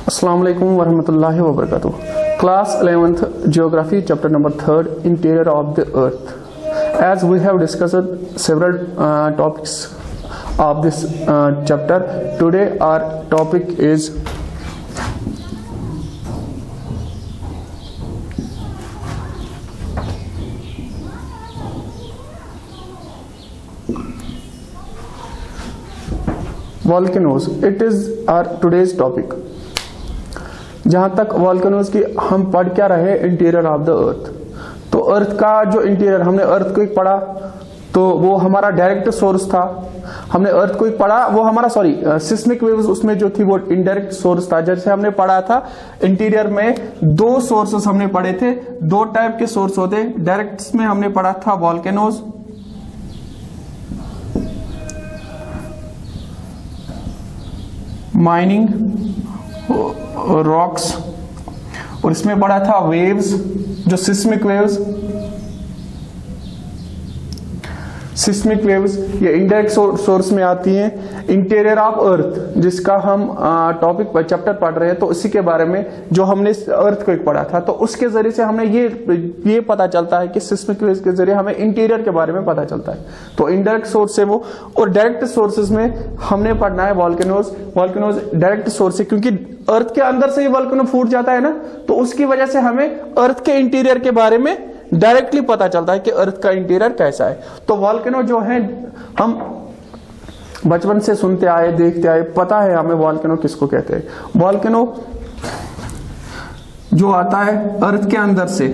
अस्सलाम वालेकुम वरहमतुल्लाहि वबरकातुह। Class 11th Geography, chapter number 3, Interior of the Earth. As we have discussed several topics of this chapter, today our topic is volcanoes. It is our today's topic. जहां तक volcanoes की हम पढ़ क्या रहे, इंटीरियर ऑफ द अर्थ। तो अर्थ का जो इंटीरियर, हमने अर्थ को एक पढ़ा तो वो हमारा डायरेक्ट सोर्स था। हमने अर्थ को एक पढ़ा, वो हमारा सिस्मिक वेव्स उसमें जो थी वो इनडायरेक्ट सोर्स था। जैसे हमने पढ़ा था इंटीरियर में दो सोर्सेस हमने पढ़े थे, दो टाइप के सोर्स होते। डायरेक्ट में हमने पढ़ा था वॉल्केनोज, माइनिंग रॉक्स, और इसमें पढ़ा था वेव्स, जो सिस्मिक वेव्स। सिस्मिक वेव्स ये इंडायरेक्ट सोर्स में आती हैं। इंटीरियर ऑफ अर्थ जिसका हम टॉपिक पर चैप्टर पढ़ रहे हैं, तो इसी के बारे में जो हमने अर्थ को एक पढ़ा था, तो उसके जरिए से हमें ये पता चलता है कि सिस्मिक वेव्स के जरिए हमें इंटीरियर के बारे में पता चलता है। तो इंडायरेक्ट सोर्स से वो, और डायरेक्ट सोर्सेज में हमने पढ़ना है वॉल्केनोज। वॉल्केनोज डायरेक्ट सोर्स है, क्योंकि अर्थ के अंदर से ही वॉल्केनो फूट जाता है ना, तो उसकी वजह से हमें अर्थ के इंटीरियर के बारे में डायरेक्टली पता चलता है कि अर्थ का इंटीरियर कैसा है। तो वॉल्केनो जो है हम बचपन से सुनते आए, देखते आए, पता है हमें वॉल्केनो किसको कहते हैं। वॉल्केनो जो आता है अर्थ के अंदर से,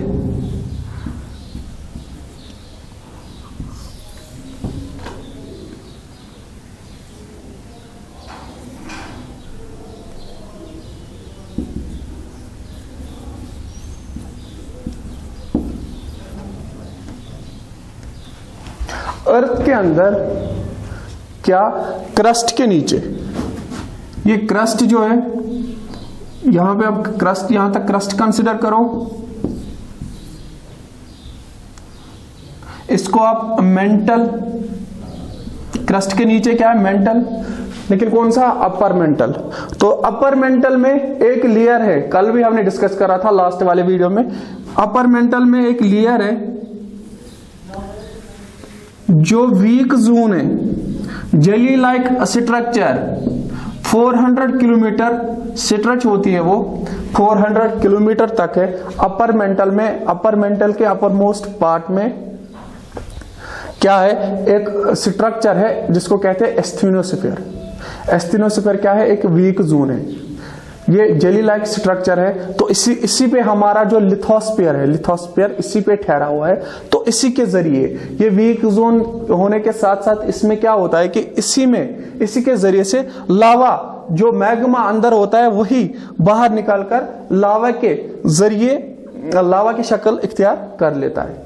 अर्थ के अंदर क्या, क्रस्ट के नीचे, ये क्रस्ट जो है, यहां पे आप क्रस्ट, यहां तक क्रस्ट कंसिडर करो, इसको आप मेंटल, क्रस्ट के नीचे क्या है, मेंटल, लेकिन कौन सा, अपर मेंटल। तो अपर मेंटल में एक लेयर है, कल भी हमने डिस्कस करा था लास्ट वाले वीडियो में। अपर मेंटल में एक लेयर है जो वीक जोन है, jelly like structure, 400 kilometre stretch होती है, वो 400 किलोमीटर तक है अपर मेंटल में। अपर मेंटल के अपर मोस्ट पार्ट में क्या है, एक स्ट्रक्चर है जिसको कहते हैं एस्थेनोस्फीयर। एस्थेनोस्फीयर क्या है, एक वीक जोन है, ये जेली लाइक स्ट्रक्चर है। तो इसी पे हमारा जो लिथोस्फीयर है, लिथोस्फीयर इसी पे ठहरा हुआ है। तो इसी के जरिए, ये वीक जोन होने के साथ साथ इसमें क्या होता है कि इसी के जरिए से लावा, जो मैग्मा अंदर होता है, वही बाहर निकालकर लावा के जरिए लावा की शक्ल इख्तियार कर लेता है।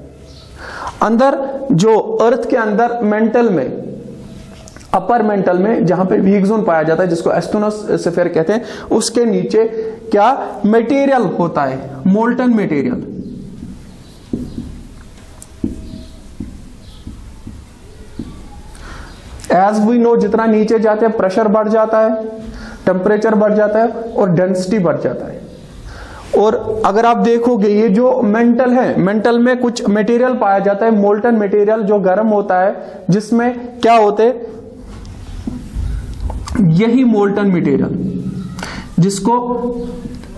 अंदर जो अर्थ के अंदर मेंटल में, अपर मेंटल में जहां पे वीक जोन पाया जाता है, जिसको एस्थेनोस्फीयर कहते हैं, उसके नीचे क्या मटेरियल होता है, molten material. As we know, जितना नीचे जाते हैं प्रेशर बढ़ जाता है, टेम्परेचर बढ़ जाता है और डेंसिटी बढ़ जाता है। और अगर आप देखोगे ये जो मेंटल है, मेंटल में कुछ मटेरियल पाया जाता है, मोल्टन मटेरियल, जो गर्म होता है, जिसमें क्या होते, यही मोल्टन मटेरियल जिसको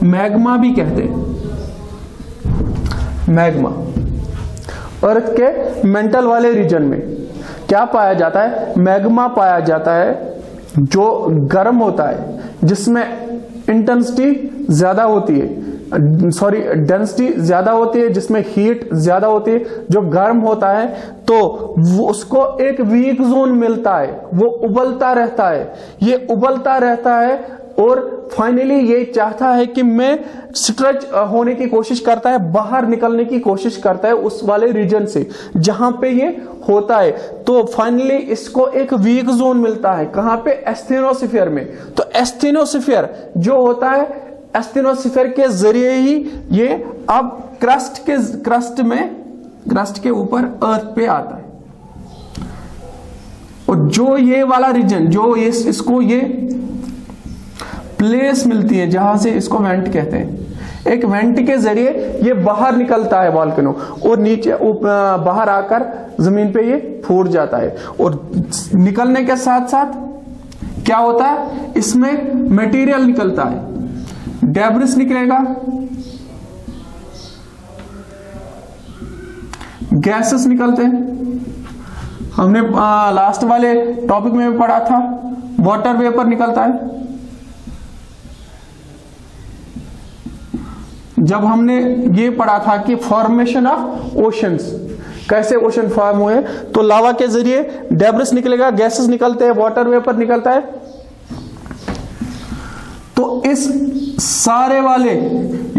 मैग्मा भी कहते हैं। मैग्मा अर्थ के मेंटल वाले रीजन में क्या पाया जाता है, मैग्मा पाया जाता है, जो गर्म होता है, जिसमें इंटेंसिटी ज्यादा होती है, डेंसिटी ज्यादा होती है, जिसमें हीट ज्यादा होती है, जो गर्म होता है, तो वो उसको एक वीक जोन मिलता है, वो उबलता रहता है, ये उबलता रहता है, और फाइनली ये चाहता है कि मैं स्ट्रेच होने की कोशिश करता है, बाहर निकलने की कोशिश करता है उस वाले रीजन से जहां पे ये होता है। तो फाइनली इसको एक वीक जोन मिलता है, कहां पे, एस्थेनोस्फीयर में। तो एस्थेनोस्फीयर जो होता है, एस्थेनोस्फीयर के जरिए ही ये अब क्रस्ट के ऊपर अर्थ पे आता है। और जो ये वाला रीजन, जो इसको ये प्लेस मिलती है जहां से इसको वेंट कहते हैं। एक वेंट के जरिए ये बाहर निकलता है वॉल्केनो और नीचे बाहर आकर जमीन पे ये फूट जाता है। और निकलने के साथ साथ क्या होता है, इसमें मटेरियल निकलता है, डेब्रिस निकलेगा, गैसेस निकलते हैं। हमने लास्ट वाले टॉपिक में भी पढ़ा था, वाटर वेपर निकलता है। जब हमने ये पढ़ा था कि फॉर्मेशन ऑफ ओशंस, कैसे ओशन फॉर्म हुए, तो लावा के जरिए डेब्रिस निकलेगा, गैसेस निकलते हैं, वाटर वेपर निकलता है। तो इस सारे वाले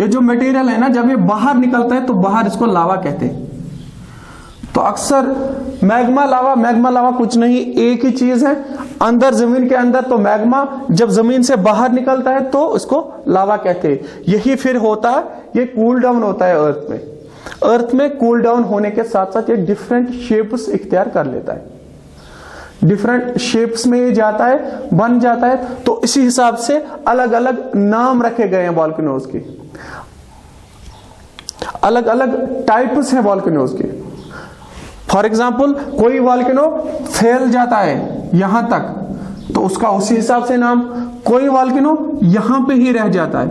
ये जो मटेरियल है ना, जब ये बाहर निकलता है तो बाहर इसको लावा कहते हैं। तो अक्सर मैग्मा लावा कुछ नहीं, एक ही चीज है। अंदर जमीन के अंदर तो मैग्मा, जब जमीन से बाहर निकलता है तो इसको लावा कहते हैं। यही फिर होता है, ये कूल डाउन होता है अर्थ में। अर्थ में कूल डाउन होने के साथ साथ ये डिफरेंट शेप्स इख्तियार कर लेता है, डिफरेंट शेप्स में ये जाता है, बन जाता है। तो इसी हिसाब से अलग अलग नाम रखे गए हैं वॉल्केनोज के, अलग अलग टाइप्स हैं वॉल्केनोज के। फॉर एग्जाम्पल, कोई वॉल्केनो फैल जाता है यहां तक तो उसका उसी हिसाब से नाम, कोई वॉल्केनो यहां पे ही रह जाता है,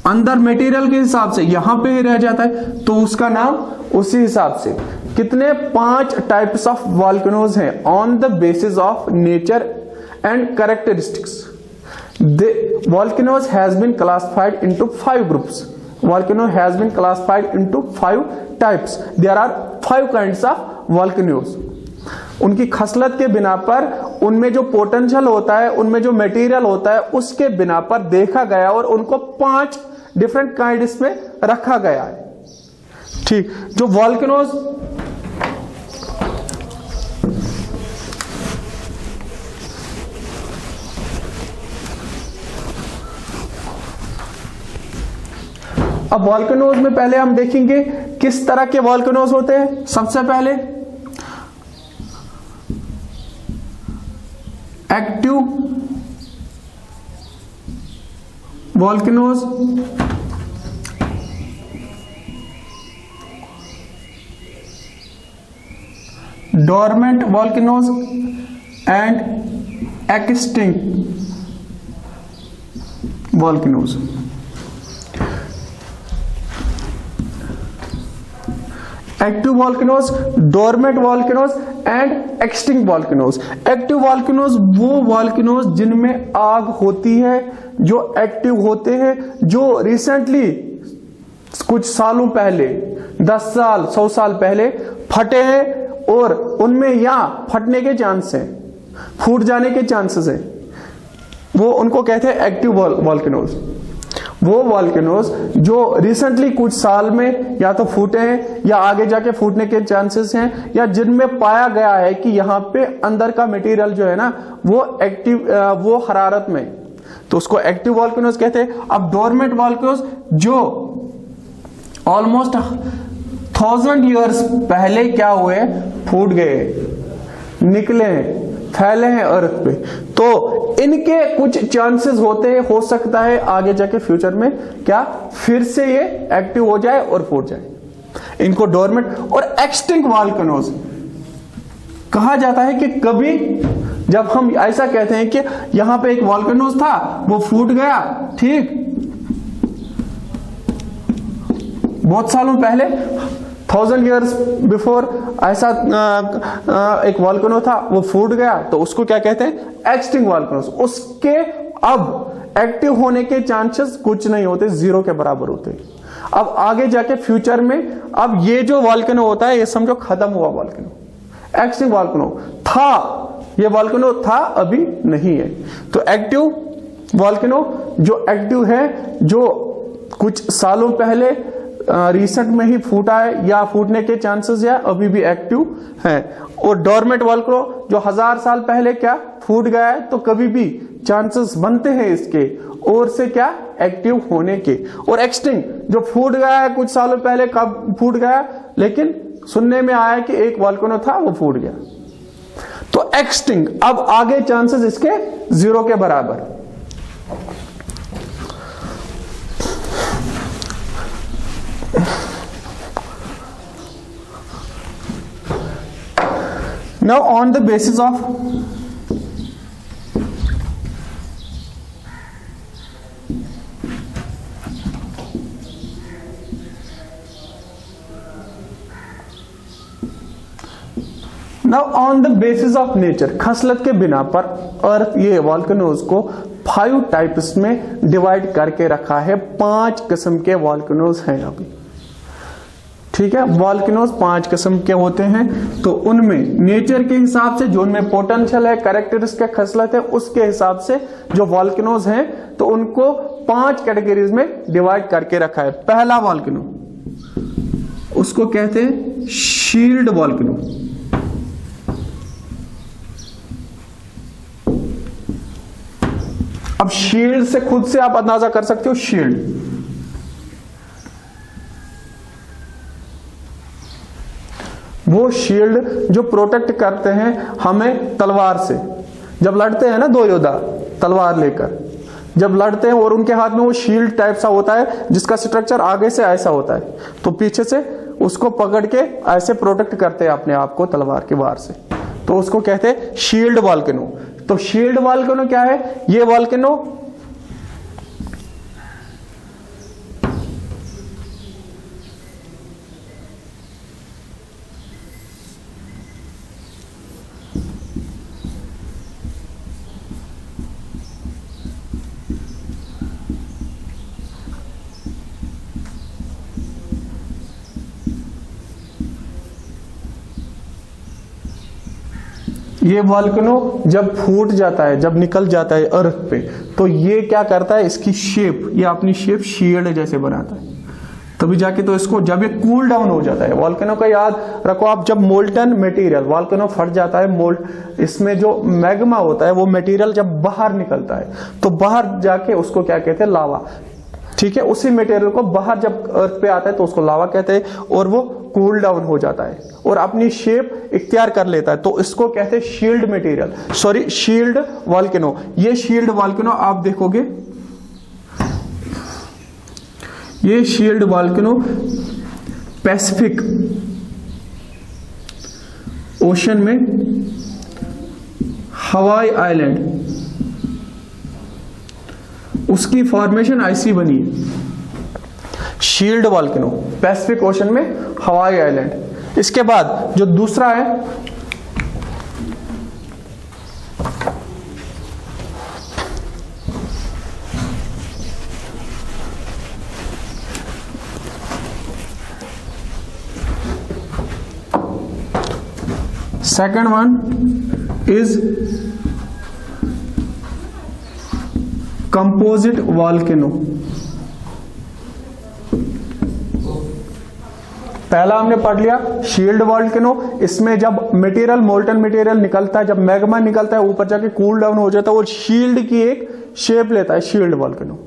अंदर मटेरियल के हिसाब से यहां पे ही रह जाता है तो उसका नाम उसी हिसाब से। कितने? 5 टाइप्स ऑफ वॉल्केनोज हैं on the basis of nature and characteristics. Volcanoes has been classified into 5 groups. Volcano has been classified into 5 types. There are 5 kinds of volcanoes. उनकी खसलत के बिना पर, उनमें जो पोटेंशियल होता है, उनमें जो मटेरियल होता है, उसके बिना पर देखा गया और उनको 5 डिफरेंट काइंड्स में रखा गया है। ठीक, जो वॉल्केनोज अब वॉल्केनोज में पहले हम देखेंगे किस तरह के वॉल्केनोज होते हैं। सबसे पहले active volcanoes, dormant volcanoes and extinct volcanoes. Active volcanoes, dormant volcanoes and extinct volcanoes. Active volcanoes वो वॉल्केनोज जिनमें आग होती है, जो एक्टिव होते हैं, जो रिसेंटली कुछ सालों पहले, 10 साल 100 साल पहले फटे हैं और उनमें या फटने के चांस हैं, फूट जाने के चांसेस हैं, वो उनको कहते हैं एक्टिव वॉल्केनोज। वो वॉल्केनोज जो रिसेंटली कुछ साल में या तो फूटे हैं या आगे जाके फूटने के चांसेस हैं, या जिनमें पाया गया है कि यहाँ पे अंदर का मटेरियल जो है ना वो एक्टिव, वो हरारत में, तो उसको एक्टिव वॉल्केनोज कहते हैं। अब डोरमेंट वॉल्केनोज जो ऑलमोस्ट 1000 ईयर्स पहले क्या हुए, फूट गए, निकले हैं, फैले हैं अर्थ पे, तो इनके कुछ चांसेस होते हैं, हो सकता है आगे जाके फ्यूचर में क्या फिर से ये एक्टिव हो जाए और फूट जाए। इनको डोरमेंट और एक्सटिंक्ट वॉल्केनोज कहा जाता है कि कभी जब हम ऐसा कहते हैं कि यहां पे एक वॉल्केनोज था, वो फूट गया, ठीक, बहुत सालों पहले 1000 ईयर्स बिफोर ऐसा एक वॉल्केनो था, वो फूट गया, तो उसको क्या कहते हैं, एक्सटिंक्ट वॉल्केनोज। उसके अब एक्टिव होने के चांसेस कुछ नहीं होते, 0 के बराबर होते। अब आगे जाके फ्यूचर में अब ये जो वॉल्केनो होता है, ये समझो खत्म हुआ वॉल्केनो, एक्सटिंक्ट वॉल्केनो था, ये वॉल्केनो था, अभी नहीं है। तो एक्टिव वॉल्केनो जो एक्टिव है, जो कुछ सालों पहले रिसेंट में ही फूटा है या फूटने के चांसेस या अभी भी एक्टिव है। और डोरमेंट वॉल्केनो जो 1000 साल पहले क्या फूट गया है, तो कभी भी चांसेस बनते हैं इसके और से क्या एक्टिव होने के। और एक्सटिंक्ट जो फूट गया है कुछ सालों पहले, कब फूट गया, लेकिन सुनने में आया कि एक वॉल्केनो था वो फूट गया। तो तो एक्सटिंक्ट, अब आगे चांसेस इसके 0 के बराबर। Now on the basis of nature, खसलत के बिना पर अर्थ ये वॉल्केनोज को 5 टाइप्स में डिवाइड करके रखा है। 5 किस्म के वॉल्केनोज हैं अभी, ठीक है। वॉल्केनोज 5 किस्म के होते हैं, तो उनमें नेचर के हिसाब से जो उनमें पोटेंशियल है, कैरेक्टरिस्टिक खसलत है, उसके हिसाब से जो वॉल्केनोज हैं तो उनको 5 कैटेगरीज में डिवाइड करके रखा है। पहला वॉल्केनो, उसको कहते हैं शील्ड वॉल्केनो। अब शील्ड से खुद से आप अंदाजा कर सकते हो, शील्ड वो शील्ड जो प्रोटेक्ट करते हैं हमें तलवार से। जब लड़ते हैं ना दो योद्धा तलवार लेकर, जब लड़ते हैं और उनके हाथ में वो शील्ड टाइप सा होता है जिसका स्ट्रक्चर आगे से ऐसा होता है, तो पीछे से उसको पकड़ के ऐसे प्रोटेक्ट करते हैं अपने आप को तलवार के वार से, तो उसको कहते हैं शील्ड वॉल्केनो। तो शील्ड वॉल्केनो क्या है? ये वॉल्केनो ये वॉल्केनो जब फूट जाता है, जब निकल जाता है अर्थ पे, तो ये क्या करता है, इसकी शेप, ये अपनी शेप शील्ड जैसे बनाता है, तभी जाके तो इसको जब ये कूल डाउन हो जाता है वॉल्केनो का, याद रखो आप, जब मोल्टन मटेरियल वॉल्केनो फट जाता है, मोल्ट इसमें जो मैग्मा होता है वो मटेरियल जब बाहर निकलता है तो बाहर जाके उसको क्या कहते हैं, लावा, ठीक है। उसी मटेरियल को बाहर जब अर्थ पे आता है तो उसको लावा कहते हैं, और वो कूल डाउन हो जाता है और अपनी शेप इख्तियार कर लेता है, तो इसको कहते हैं shield material, sorry shield volcano. ये शील्ड वॉल्केनो आप देखोगे, ये शील्ड वॉल्केनो पैसिफिक ओशन में हवाई आइलैंड, उसकी फॉर्मेशन ऐसी बनी है, शील्ड वॉल्केनो पैसिफिक ओशन में हवाई आइलैंड। इसके बाद जो दूसरा है second one is composite volcano. पहला हमने पढ़ लिया शील्ड वॉल्केनो, इसमें जब मटेरियल, मोल्टन मटेरियल निकलता है, जब मैग्मा निकलता है ऊपर जाके कूल डाउन हो जाता है, वो शील्ड की एक शेप लेता है, शील्ड वॉल्केनो।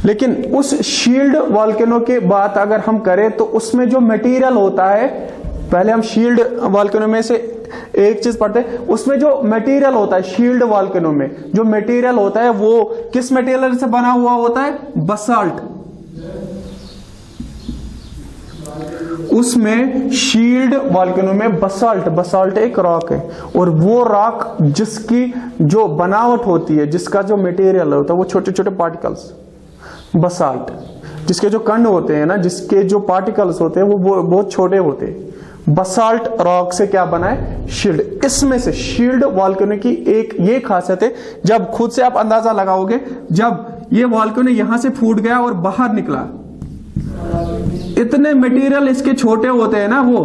लेकिन उस शील्ड वॉल्केनो के बात अगर हम करें तो उसमें जो मटेरियल होता है, पहले हम शील्ड वॉल्केनो में से एक चीज पढ़ते हैं, उसमें जो मटेरियल होता है शील्ड वॉल्केनो में जो मटेरियल होता है वो किस मटेरियल से बना हुआ होता है? बसाल्ट। उसमें शील्ड वॉल्केनो में बसाल्ट, बसाल्ट एक रॉक है, और वो रॉक जिसकी जो बनावट होती है, जिसका जो मटेरियल होता है वो छोटे छोटे पार्टिकल्स, बसाल्ट, जिसके जो कण होते हैं ना, जिसके जो पार्टिकल्स होते हैं वो बहुत छोटे होते हैं, बसाल्ट रॉक से क्या बना है? शील्ड। इसमें से शील्ड वॉल्केनो की एक ये खासियत है, जब खुद से आप अंदाजा लगाओगे, जब ये वॉल्केनो यहां से फूट गया और बाहर निकला, इतने मटेरियल इसके छोटे होते हैं ना, वो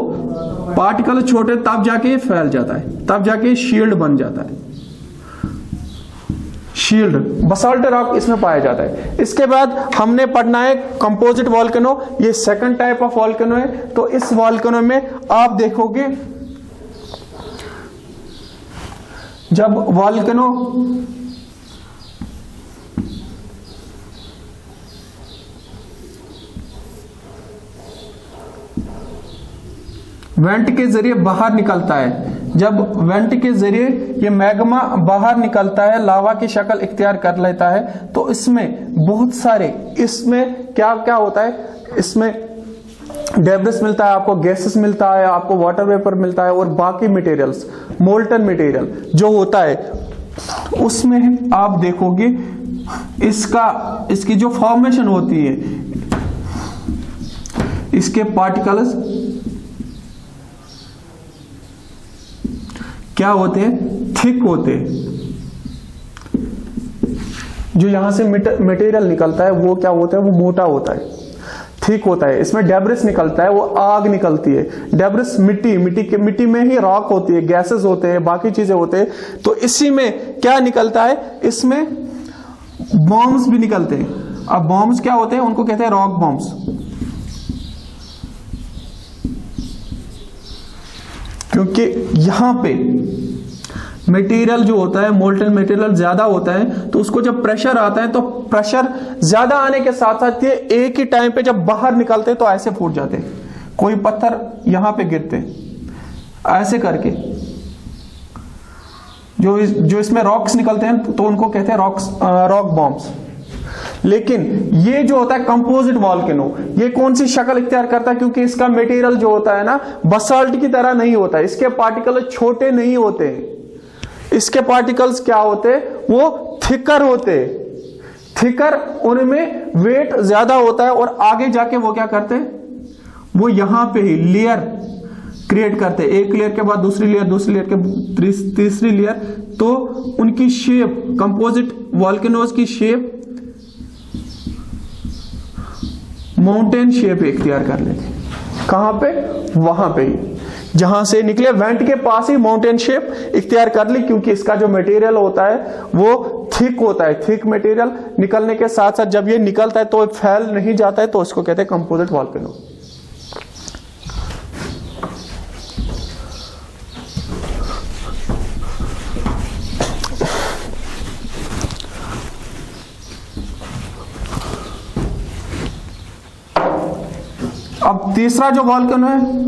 पार्टिकल छोटे, तब जाके ये फैल जाता है, तब जाके शील्ड बन जाता है। शील्ड बसाल्ट रॉक इसमें पाया जाता है। इसके बाद हमने पढ़ना है कंपोजिट वॉल्केनो, ये सेकंड टाइप ऑफ वॉल्केनो है। तो इस वॉल्केनो में आप देखोगे जब वॉल्केनो वेंट के जरिए बाहर निकलता है। जब वेंट के जरिए ये मैग्मा बाहर निकलता है, लावा की शक्ल इख्तियार कर लेता है, तो इसमें बहुत सारे, इसमें क्या क्या होता है, इसमें डेब्रिस मिलता है आपको, गैसेस मिलता है आपको, वाटर वेपर मिलता है, और बाकी मटेरियल्स, मोल्टन मटेरियल जो होता है, उसमें आप देखोगे इसकी जो फॉर्मेशन होती है, इसके पार्टिकल्स क्या होते हैं, थिक होते हैं। जो यहां से मटेरियल निकलता है वो क्या होता है, वो मोटा होता है, थिक होता है। इसमें डेब्रिस निकलता है, वो आग निकलती है। डेब्रिस मिट्टी में ही रॉक होती है, गैसेस होते हैं, बाकी चीजें होते हैं। तो इसी में क्या निकलता है, इसमें बॉम्ब्स भी निकलते हैं। अब बॉम्ब्स क्या होते हैं, उनको कहते हैं रॉक बॉम्ब्स, क्योंकि यहां पे मटेरियल जो होता है, मोल्टन मटेरियल ज्यादा होता है, तो उसको जब प्रेशर आता है, तो प्रेशर ज्यादा आने के साथ साथ ये एक ही टाइम पे जब बाहर निकलते हैं तो ऐसे फूट जाते हैं। कोई पत्थर यहां पे गिरते ऐसे करके, जो इसमें रॉक्स निकलते हैं तो उनको कहते हैं रॉक बॉम्ब्स। लेकिन ये जो होता है कंपोजिट वॉल्केनो, ये कौन सी शक्ल इख्तियार करता है, क्योंकि इसका मटेरियल जो होता है ना, बसाल्ट की तरह नहीं होता, इसके पार्टिकल छोटे नहीं होते, इसके पार्टिकल्स क्या होते, वो थिकर होते, थिकर, उनमें वेट ज्यादा होता है, और आगे जाके वो क्या करते, वो यहां पे ही लेयर क्रिएट करते, एक लेयर के बाद दूसरी लेयर, दूसरी लेयर के तीसरी लेयर, तो उनकी शेप, कंपोजिट वॉल्केनोज की शेप माउंटेन शेप इख्तियार कर लेते। कहां पे, वहां पे ही जहां से निकले वेंट के पास ही माउंटेन शेप इख्तियार कर ली, क्योंकि इसका जो मटेरियल होता है वो थिक होता है। थिक मटेरियल निकलने के साथ साथ जब ये निकलता है तो फैल नहीं जाता है, तो इसको कहते हैं कंपोजिट वॉल्केनो। अब तीसरा जो वॉल्केनो है,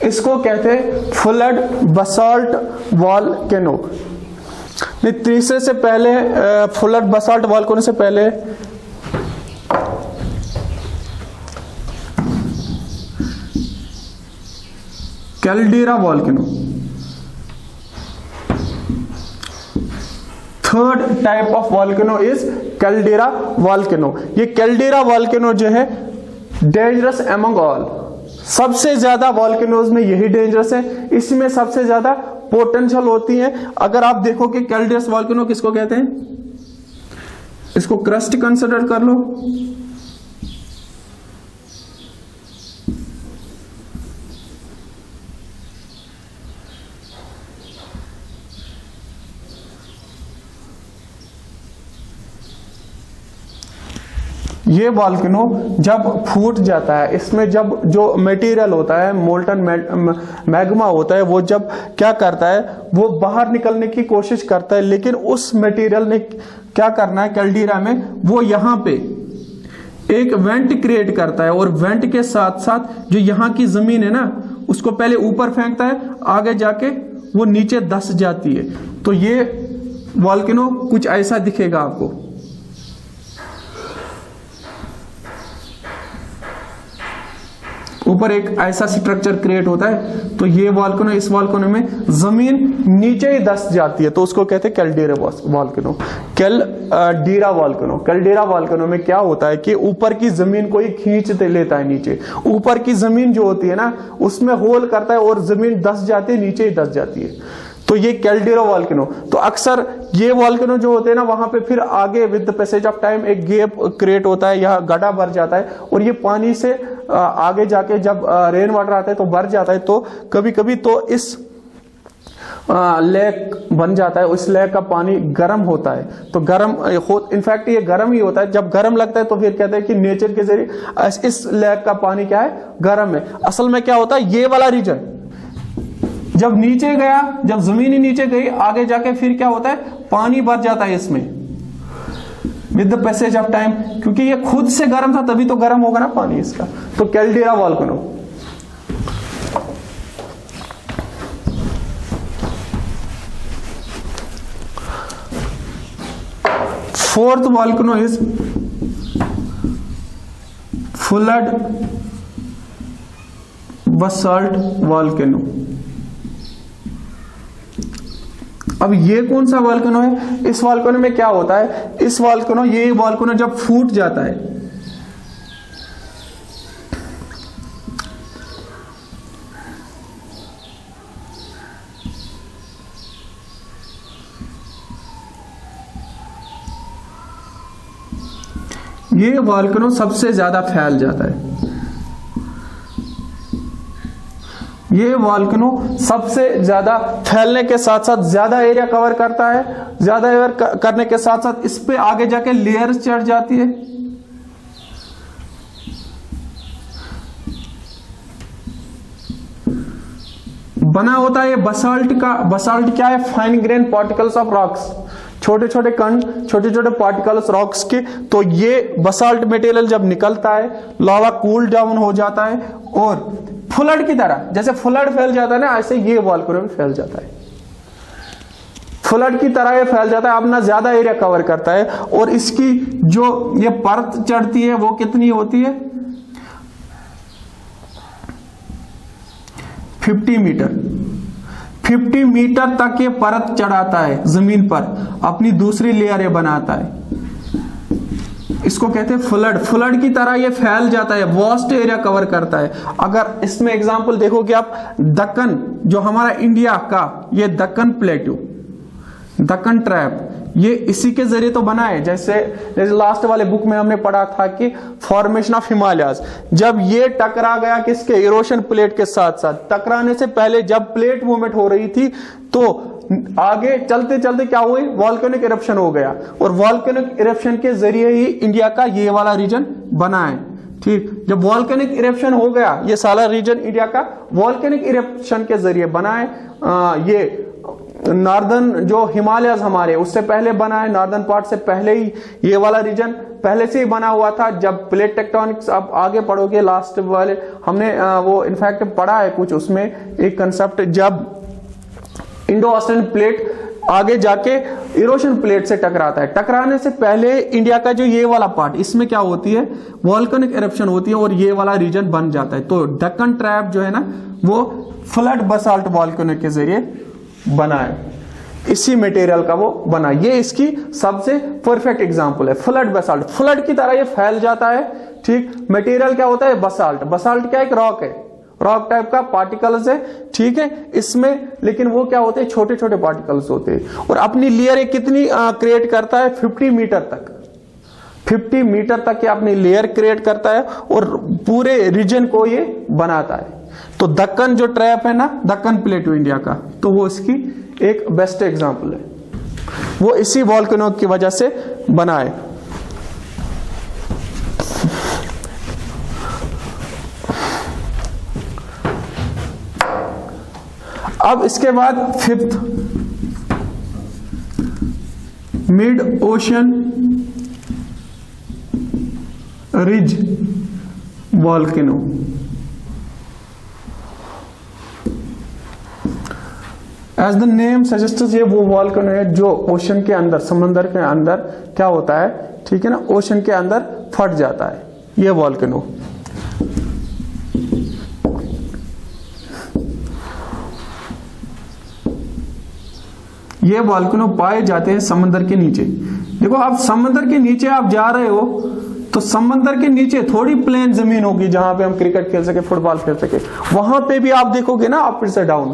इसको कहते हैं फ्लड बसाल्ट वॉल्केनो। नहीं, तीसरे से पहले, फ्लड बसाल्ट वॉल्केनो से पहले caldera volcano, third type of volcano is caldera volcano. ये कैल्डेरा वॉल्केनो जो है डेंजरस एमंग ऑल, सबसे ज्यादा वॉल्केनोज में यही डेंजरस है, इसमें सबसे ज्यादा पोटेंशियल होती है। अगर आप देखो कि कैल्डेरस वॉल्केनो किसको कहते हैं, इसको क्रस्ट कंसिडर कर लो, ये वॉल्केनो जब फूट जाता है, इसमें जब जो मटेरियल होता है, मोल्टन मैग्मा होता है, वो जब क्या करता है, वो बाहर निकलने की कोशिश करता है, लेकिन उस मटेरियल ने क्या करना है कैल्डेरा में, वो यहां पे एक वेंट क्रिएट करता है, और वेंट के साथ साथ जो यहां की जमीन है ना, उसको पहले ऊपर फेंकता है, आगे जाके वो नीचे धंस जाती है। तो ये वॉल्केनो कुछ ऐसा दिखेगा आपको। ऊपर एक ऐसा स्ट्रक्चर क्रिएट होता है, तो ये वॉल्केनो, इस वॉल्केनो में जमीन नीचे ही धंस जाती है, तो उसको कहते हैं caldera volcano. Caldera volcano, caldera volcano में क्या होता है कि ऊपर की जमीन को ही खींच लेता है नीचे, ऊपर की जमीन जो होती है ना, उसमें होल करता है और जमीन धंस जाती है, नीचे ही धंस जाती है। तो ये कैल्डेरा वॉल्केनो, तो अक्सर ये वॉल्केनो जो होते हैं ना, वहां पे फिर आगे with the passage of time एक गैप क्रिएट होता है, यह गड्ढा भर जाता है, और ये पानी से आगे जाके जब रेन वाटर आता है तो भर जाता है। तो कभी कभी तो इस लेक बन जाता है, उस लेक का पानी गर्म होता है, तो गर्म इनफैक्ट ये गर्म ही होता है। जब गर्म लगता है तो फिर कहते हैं कि नेचर के जरिए इस लेक का पानी क्या है, गर्म है। असल में क्या होता है, ये वाला रीजन, जब नीचे गया, जब जमीन ही नीचे गई, आगे जाके फिर क्या होता है, पानी भर जाता है इसमें with the passage of time, क्योंकि ये खुद से गर्म था तभी तो गर्म होगा ना पानी इसका। तो caldera volcano. Fourth volcano is flood basalt volcano. अब ये कौन सा वॉल्केनो है? इस वॉल्केनो में क्या होता है, इस वॉल्केनो, ये वॉल्केनो जब फूट जाता है, ये वॉल्केनो सबसे ज्यादा फैल जाता है। ये वॉल्केनो सबसे ज्यादा फैलने के साथ साथ ज्यादा एरिया कवर करता है, ज्यादा एरिया करने के साथ साथ इस पे आगे जाके लेयर्स चढ़ जाती है। बना होता है ये बसाल्ट का। बसाल्ट क्या है? Fine grain particles of rocks, छोटे छोटे कण, छोटे छोटे पार्टिकल्स रॉक्स के। तो ये बसाल्ट मटेरियल जब निकलता है, लावा कूल डाउन हो जाता है और फ्लड की तरह, जैसे फ्लड फैल जाता है ना, ऐसे ये वॉल्केनो भी फैल जाता है। फ्लड की तरह ये फैल जाता है, अपना ज्यादा एरिया कवर करता है। और इसकी जो ये परत चढ़ती है वो कितनी होती है? 50 मीटर। 50 मीटर तक ये परत चढ़ाता है जमीन पर, अपनी दूसरी लेयर ये बनाता है। इसको कहते हैं फ्लड। फ्लड की तरह ये फैल जाता है, वास्ट एरिया कवर करता है। अगर इसमें एग्जांपल देखोगे आप, दक्कन, जो हमारा इंडिया का ये दक्कन प्लेट्यू, दक्कन ट्रैप, ये इसी के जरिए तो बना है। जैसे लास्ट वाले बुक में हमने पढ़ा था कि फॉर्मेशन ऑफ हिमालयाज, जब ये टकरा गया किसके? इरोशन प्लेट के साथ साथ। टकराने से पहले जब प्लेट मूवमेंट हो रही थी तो आगे चलते चलते क्या हुई? वॉल्केनिक इरप्शन हो गया, और वॉल्केनिक इरप्शन के जरिए ही इंडिया का ये वाला रीजन बना है। ठीक, जब वॉल्केनिक इरप्शन हो गया, ये सारा रीजन इंडिया का वॉल्केनिक इरप्शन के जरिए बना है। ये नॉर्दर्न जो हिमालयस हमारे, उससे पहले बना है, नॉर्दर्न पार्ट से पहले ही ये वाला रीजन पहले से ही बना हुआ था। जब प्लेट टेक्टोनिक्स आप आगे पढ़ोगे, लास्ट वाले हमने वो इनफैक्ट पढ़ा है कुछ, उसमें एक कंसेप्ट, जब इंडो ऑस्ट्रेलियन प्लेट आगे जाके इरोशन प्लेट से टकराता है, टकराने से पहले इंडिया का जो ये वाला पार्ट, इसमें क्या होती है? वॉल्केनिक इरप्शन होती है और ये वाला रीजन बन जाता है। तो दक्कन ट्रैप जो है ना, वो फ्लड बसाल्ट वॉल्केनो के जरिए बना है, इसी मटेरियल का वो बना। ये इसकी सबसे परफेक्ट एग्जांपल है, फ्लड बसाल्ट। फ्लड की तरह ये फैल जाता है। ठीक, मटेरियल क्या होता है? बसाल्ट। बसाल्ट क्या? एक रॉक है, रॉक टाइप का पार्टिकल्स है। ठीक है, इसमें लेकिन वो क्या होते हैं? छोटे छोटे पार्टिकल्स होते हैं। और अपनी लेयर कितनी क्रिएट करता है? 50 मीटर तक। 50 मीटर तक ये अपनी लेयर क्रिएट करता है और पूरे रीजन को ये बनाता है। तो दक्कन जो ट्रैप है ना, दक्कन प्लेटू इंडिया का, तो वो इसकी एक बेस्ट एग्जांपल है। वो इसी वॉल्केनो की वजह से बना है। अब इसके बाद fifth, mid ocean ridge volcano. As the name suggests, ये वो वॉल्केनो है जो ओशन के अंदर, समंदर के अंदर क्या होता है? ठीक है ना, ओशन के अंदर फट जाता है ये वॉल्केनो। ये वॉल्केनो पाए जाते हैं समंदर के नीचे। देखो, आप समंदर के नीचे आप जा रहे हो तो समंदर के नीचे थोड़ी प्लेन जमीन होगी जहां पे हम क्रिकेट खेल सके, फुटबॉल खेल सके। वहां पे भी आप देखोगे ना, अप से डाउन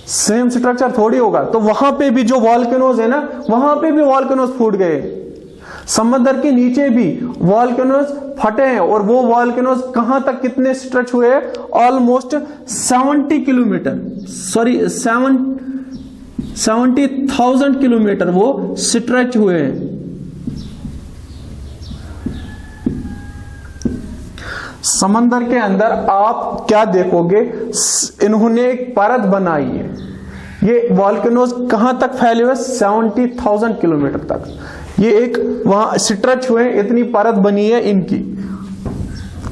सेम स्ट्रक्चर थोड़ी होगा। तो वहां पे भी जो वॉल्केनोज है ना, वहां पे भी वॉल्केनोज फूट गए। समंदर के नीचे भी वॉल्केनोज फटे हैं, और वो वॉल्केनोज कहां तक कितने स्ट्रेच हुए? ऑलमोस्ट 70 किलोमीटर, सॉरी 70,000 किलोमीटर वो स्ट्रेच हुए हैं। समंदर के अंदर आप क्या देखोगे, इन्होंने एक परत बनाई है। ये वॉल्केनोज कहां तक फैले हुए, 70,000 किलोमीटर तक। ये एक वहां स्ट्रेच हुए, इतनी परत बनी है इनकी,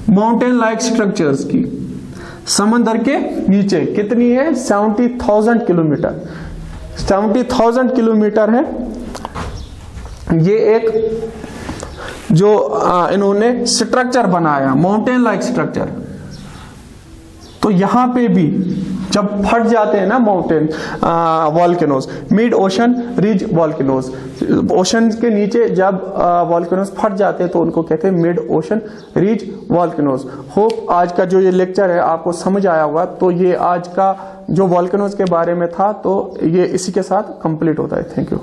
माउंटेन लाइक स्ट्रक्चर्स की। समंदर के नीचे कितनी है, 70,000 किलोमीटर। 70,000 किलोमीटर है ये एक जो इन्होंने स्ट्रक्चर बनाया, माउंटेन लाइक स्ट्रक्चर। तो यहां पे भी जब फट जाते हैं ना mountain volcanoes, mid ocean ridge volcanoes, ocean के नीचे जब वॉल्केनोज फट जाते हैं तो उनको कहते हैं mid ocean ridge volcanoes. Hope आज का जो ये लेक्चर है आपको समझ आया होगा। तो ये आज का जो वॉल्केनोज के बारे में था, तो ये इसी के साथ कंप्लीट होता है। Thank you.